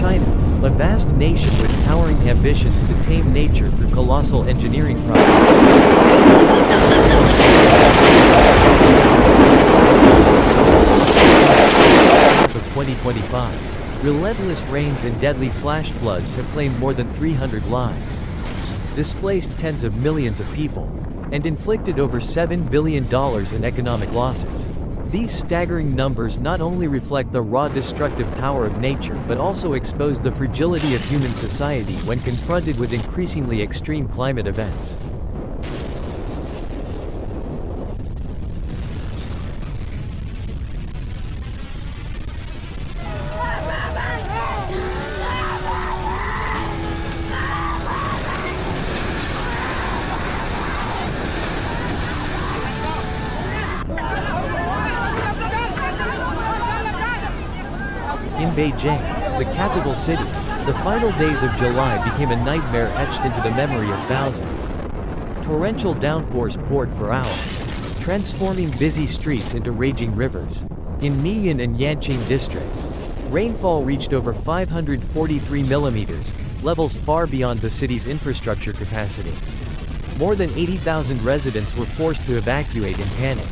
China, a vast nation with towering ambitions to tame nature through colossal engineering projects. Of 2025, relentless rains and deadly flash floods have claimed more than 300 lives, displaced tens of millions of people, and inflicted over $7 billion in economic losses. These staggering numbers not only reflect the raw destructive power of nature but also expose the fragility of human society when confronted with increasingly extreme climate events. In Beijing, the capital city, the final days of July became a nightmare etched into the memory of thousands. Torrential downpours poured for hours, transforming busy streets into raging rivers. In Miyan and Yanqing districts, rainfall reached over 543 millimeters, levels far beyond the city's infrastructure capacity. More than 80,000 residents were forced to evacuate in panic,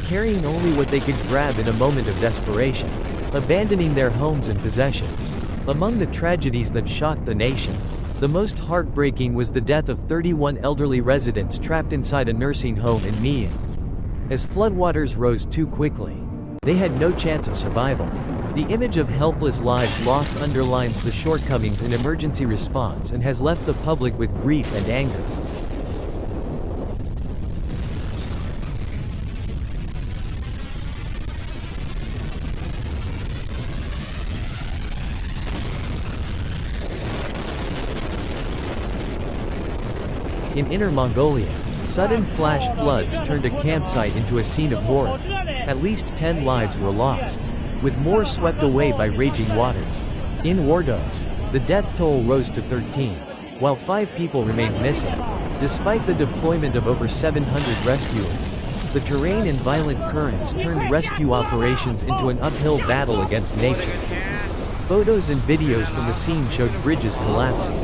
carrying only what they could grab in a moment of desperation, abandoning their homes and possessions. Among the tragedies that shocked the nation, the most heartbreaking was the death of 31 elderly residents trapped inside a nursing home in Miyan. As floodwaters rose too quickly, they had no chance of survival. The image of helpless lives lost underlines the shortcomings in emergency response and has left the public with grief and anger. In Inner Mongolia, sudden flash floods turned a campsite into a scene of horror. At least 10 lives were lost, with more swept away by raging waters. In Ordos, the death toll rose to 13, while 5 people remained missing. Despite the deployment of over 700 rescuers, the terrain and violent currents turned rescue operations into an uphill battle against nature. Photos and videos from the scene showed bridges collapsing,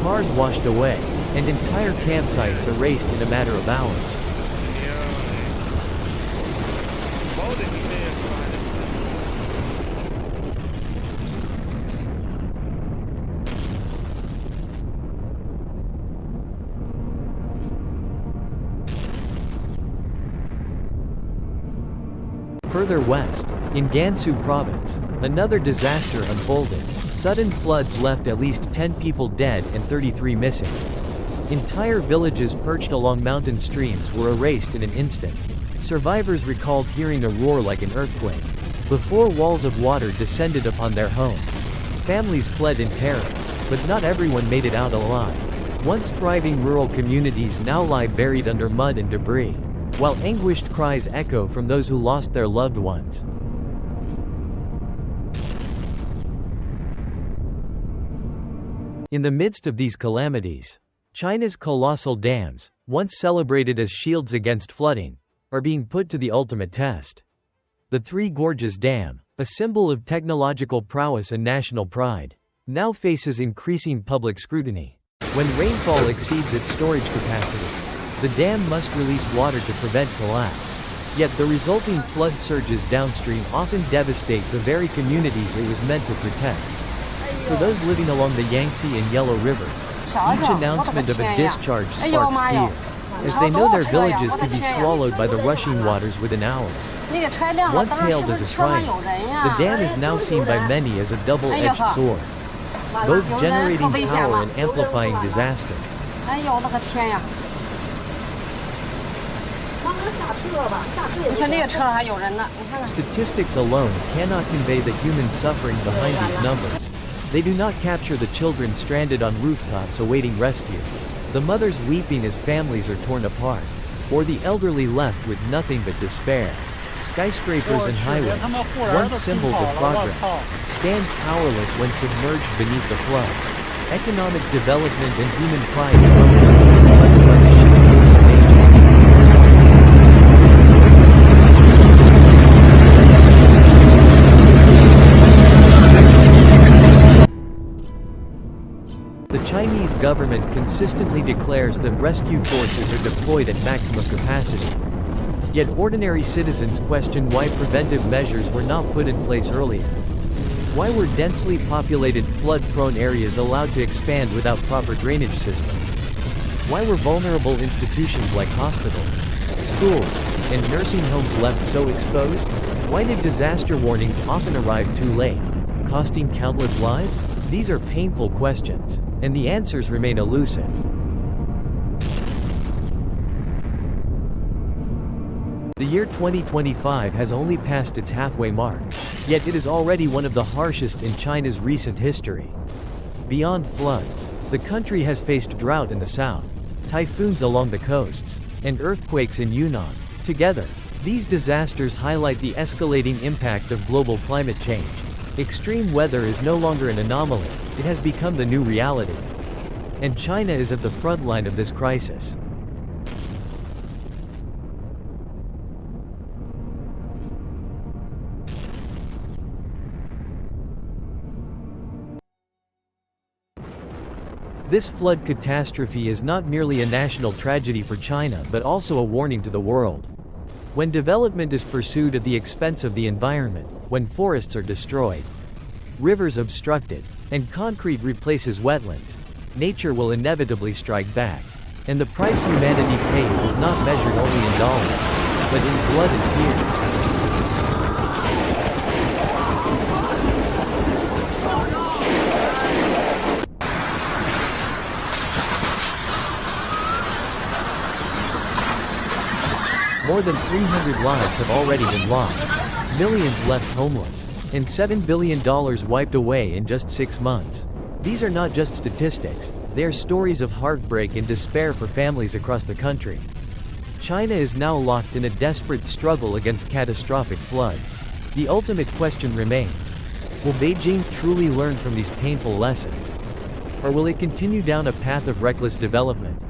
cars washed away, and entire campsites erased in a matter of hours. Further west, in Gansu province, another disaster unfolded. Sudden floods left at least 10 people dead and 33 missing. Entire villages perched along mountain streams were erased in an instant. Survivors recalled hearing a roar like an earthquake before walls of water descended upon their homes. Families fled in terror, but not everyone made it out alive. Once thriving rural communities now lie buried under mud and debris, while anguished cries echo from those who lost their loved ones. In the midst of these calamities, China's colossal dams, once celebrated as shields against flooding, are being put to the ultimate test. The Three Gorges Dam, a symbol of technological prowess and national pride, now faces increasing public scrutiny. When rainfall exceeds its storage capacity, the dam must release water to prevent collapse. Yet the resulting flood surges downstream often devastate the very communities it was meant to protect. For those living along the Yangtze and Yellow rivers, each announcement of a discharge sparks fear, as they know their villages could be swallowed by the rushing waters within hours. Once hailed as a triumph, the dam is now seen by many as a double-edged sword, both generating power and amplifying disaster. Statistics alone cannot convey the human suffering behind these numbers. They do not capture the children stranded on rooftops awaiting rescue, the mothers weeping as families are torn apart, or the elderly left with nothing but despair. Skyscrapers and highways, once symbols of progress, stand powerless when submerged beneath the floods. Economic development and human pride flooded by the sheer force of nature. Chinese government consistently declares that rescue forces are deployed at maximum capacity. Yet ordinary citizens question why preventive measures were not put in place earlier. Why were densely populated flood-prone areas allowed to expand without proper drainage systems? Why were vulnerable institutions like hospitals, schools, and nursing homes left so exposed? Why did disaster warnings often arrive too late, costing countless lives? These are painful questions, and the answers remain elusive. The year 2025 has only passed its halfway mark, yet it is already one of the harshest in China's recent history. Beyond floods, the country has faced drought in the south, typhoons along the coasts, and earthquakes in Yunnan. Together, these disasters highlight the escalating impact of global climate change. Extreme weather is no longer an anomaly, it has become the new reality. And China is at the front line of this crisis. This flood catastrophe is not merely a national tragedy for China but also a warning to the world. When development is pursued at the expense of the environment, when forests are destroyed, rivers obstructed, and concrete replaces wetlands, nature will inevitably strike back. And the price humanity pays is not measured only in dollars, but in blood and tears. More than 300 lives have already been lost, millions left homeless, and $7 billion wiped away in just 6 months. These are not just statistics, they are stories of heartbreak and despair for families across the country. China is now locked in a desperate struggle against catastrophic floods. The ultimate question remains: will Beijing truly learn from these painful lessons? Or will it continue down a path of reckless development,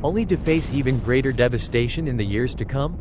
only to face even greater devastation in the years to come?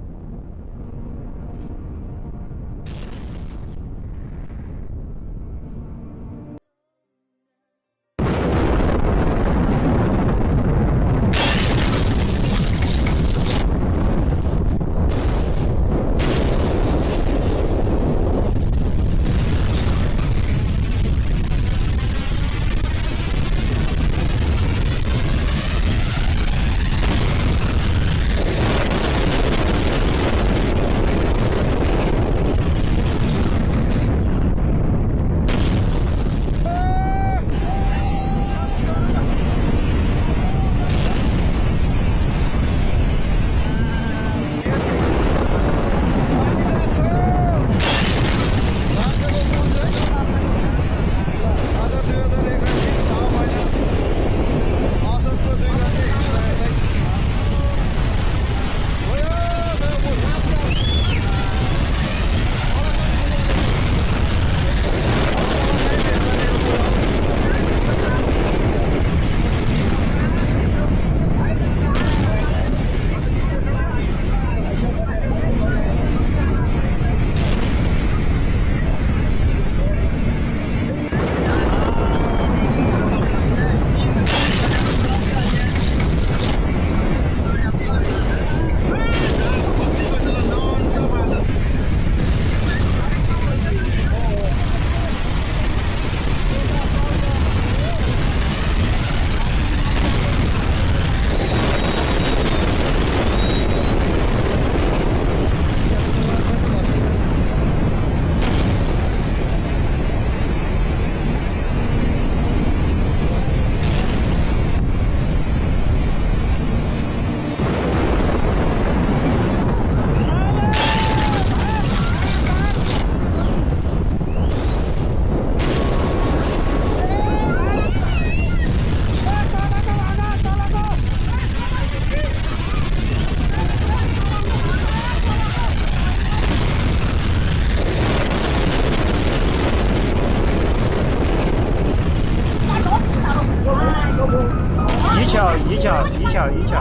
一脚。